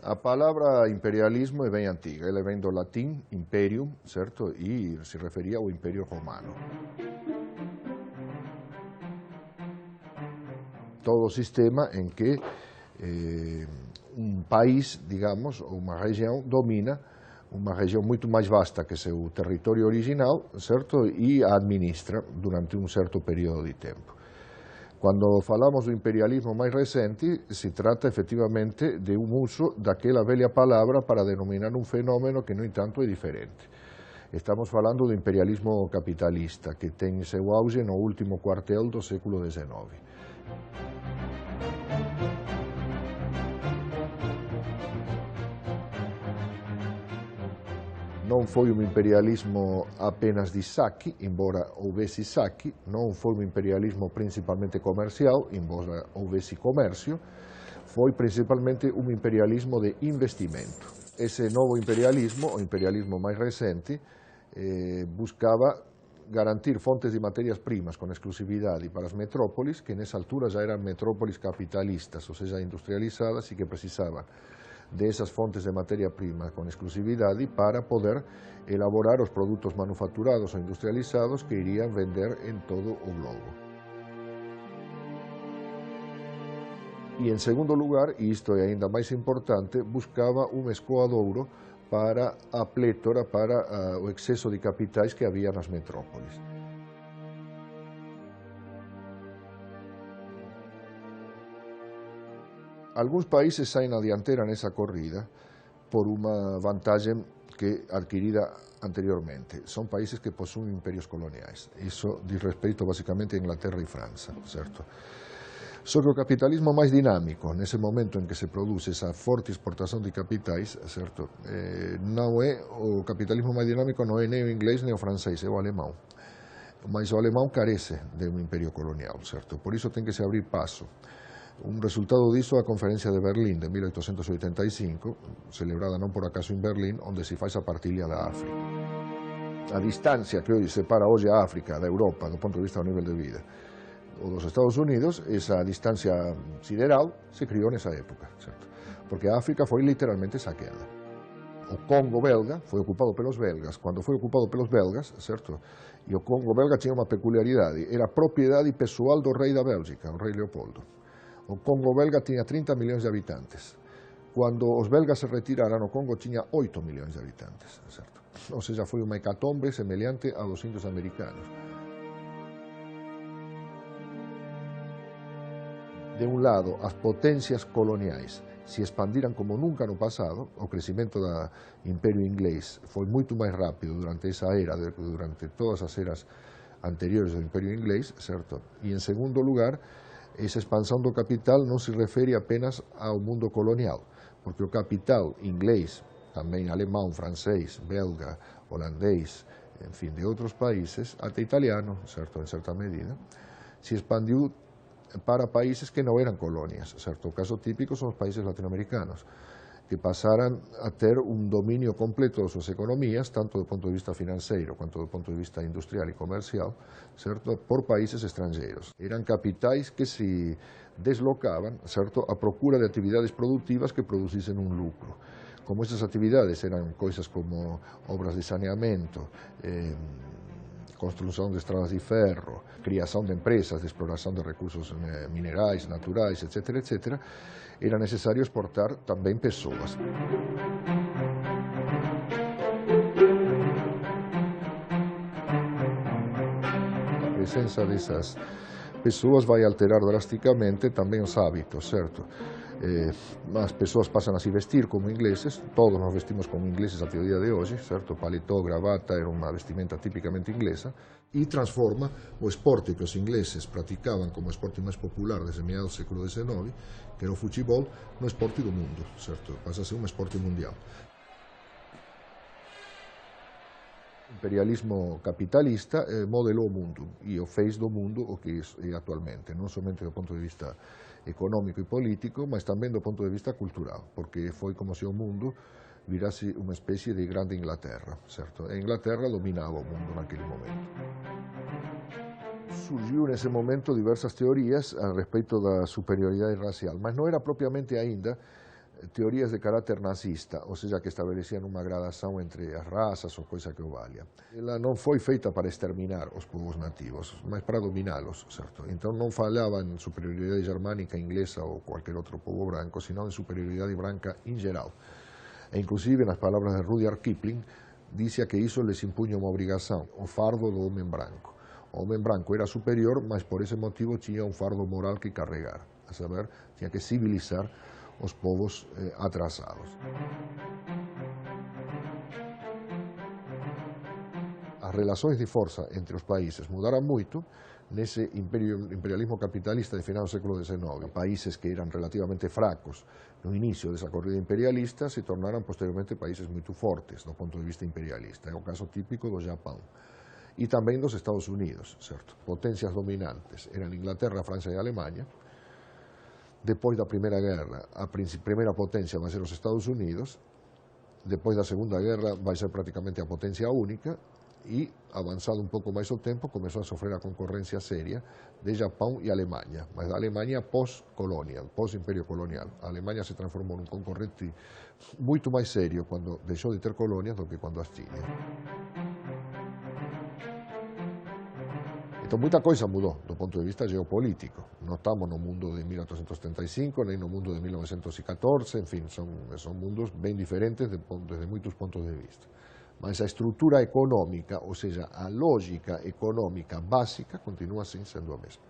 A palavra imperialismo é bem antiga, ela vem do latim imperium, certo? E se referia ao Império Romano. Todo o sistema em que um país, digamos, ou uma região domina uma região muito mais vasta que seu território original, certo? E a administra durante um certo período de tempo. Quando falamos do imperialismo mais recente, se trata efetivamente de um uso daquela velha palavra para denominar um fenômeno que, no entanto, é diferente. Estamos falando do imperialismo capitalista, que tem seu auge no último quartel do século XIX. Não foi um imperialismo apenas de saque, embora houvesse saque, não foi um imperialismo principalmente comercial, embora houvesse comércio, foi principalmente um imperialismo de investimento. Esse novo imperialismo, o imperialismo mais recente, buscava garantir fontes de matérias-primas com exclusividade para as metrópoles, que nessa altura já eram metrópoles capitalistas, ou seja, industrializadas e que precisavam dessas fontes de matéria-prima com exclusividade para poder elaborar os produtos manufaturados ou industrializados que iriam vender em todo o globo. E, em segundo lugar, e isto é ainda mais importante, buscava um escoadouro para a plétora, para o excesso de capitais que havia nas metrópoles. Alguns países saem na dianteira nessa corrida por uma vantagem que adquirida anteriormente. São países que possuem impérios coloniais. Isso diz respeito basicamente a Inglaterra e França, certo? Só que o capitalismo mais dinâmico, nesse momento em que se produz essa forte exportação de capitais, certo? Não é, o capitalismo mais dinâmico não é nem o inglês nem o francês, é o alemão. Mas o alemão carece de um império colonial, certo? Por isso tem que se abrir passo. Um resultado disso é a Conferência de Berlim de 1885, celebrada não por acaso em Berlim, onde se faz a partilha da África. A distância que separa hoje a África da Europa, do ponto de vista do nível de vida, ou dos Estados Unidos, essa distância sideral se criou nessa época, certo? Porque a África foi literalmente saqueada. O Congo belga foi ocupado pelos belgas. Quando foi ocupado pelos belgas, certo? E o Congo belga tinha uma peculiaridade, era propriedade pessoal do rei da Bélgica, o rei Leopoldo. O Congo belga tinha 30 milhões de habitantes. Quando os belgas se retiraram, o Congo tinha 8 milhões de habitantes, certo? Ou seja, foi uma hecatombe semelhante a dos índios americanos. De um lado, as potências coloniais se expandiram como nunca no passado. O crescimento do Império Inglês foi muito mais rápido durante essa era, durante todas as eras anteriores do Império Inglês, certo? E, em segundo lugar, essa expansão do capital não se refere apenas ao mundo colonial, porque o capital inglês, também alemão, francês, belga, holandês, enfim, de outros países, até italiano, certo, em certa medida, se expandiu para países que não eram colônias, certo? O caso típico são os países latino-americanos, que passaram a ter um domínio completo de suas economias, tanto do ponto de vista financeiro quanto do ponto de vista industrial e comercial, certo? Por países estrangeiros. Eram capitais que se deslocavam, certo? À procura de atividades produtivas que produzissem um lucro. Como essas atividades eram coisas como obras de saneamento, construção de estradas de ferro, criação de empresas de exploração de recursos minerais, naturais, etc., etc., era necessário exportar também pessoas. A presença dessas pessoas vai alterar drasticamente também os hábitos, certo? As pessoas passam a se vestir como ingleses, todos nos vestimos como ingleses até o dia de hoje, certo? Paletó, gravata, era uma vestimenta tipicamente inglesa, e transforma o esporte que os ingleses praticavam como esporte mais popular desde meados do século XIX, que era o futebol, no esporte do mundo, certo? Passa a ser um esporte mundial. O imperialismo capitalista modelou o mundo e o fez do mundo o que é atualmente, não somente do ponto de vista econômico e político, mas também do ponto de vista cultural, porque foi como se o mundo virasse uma espécie de grande Inglaterra, certo? A Inglaterra dominava o mundo naquele momento. Surgiu nesse momento diversas teorias a respeito da superioridade racial, mas não era propriamente ainda teorias de caráter nazista, ou seja, que estabeleciam uma gradação entre as raças ou coisa que o valha. Ela não foi feita para exterminar os povos nativos, mas para dominá-los, certo? Então não falava em superioridade germânica, inglesa ou qualquer outro povo branco, senão em superioridade branca em geral. E inclusive, nas palavras de Rudyard Kipling, dizia que isso lhes impunha uma obrigação, o fardo do homem branco. O homem branco era superior, mas por esse motivo tinha um fardo moral que carregar, a saber, tinha que civilizar os povos atrasados. As relações de força entre os países mudaram muito nesse imperialismo capitalista de final do século XIX. Países que eram relativamente fracos no início dessa corrida imperialista se tornaram posteriormente países muito fortes do ponto de vista imperialista. É o caso típico do Japão. E também dos Estados Unidos, certo? Potências dominantes eram Inglaterra, França e Alemanha. Depois da Primeira Guerra, a primeira potência vai ser os Estados Unidos. Depois da Segunda Guerra vai ser praticamente a potência única. E, avançado um pouco mais o tempo, começou a sofrer a concorrência séria de Japão e Alemanha, mas a Alemanha pós-colonial, pós-império colonial. A Alemanha se transformou num concorrente muito mais sério quando deixou de ter colônias do que quando as tinha. Então muita coisa mudou do ponto de vista geopolítico. Não estamos no mundo de 1875, nem no mundo de 1914, enfim, são mundos bem diferentes desde muitos pontos de vista. Mas a estrutura econômica, ou seja, a lógica econômica básica, continua assim sendo a mesma.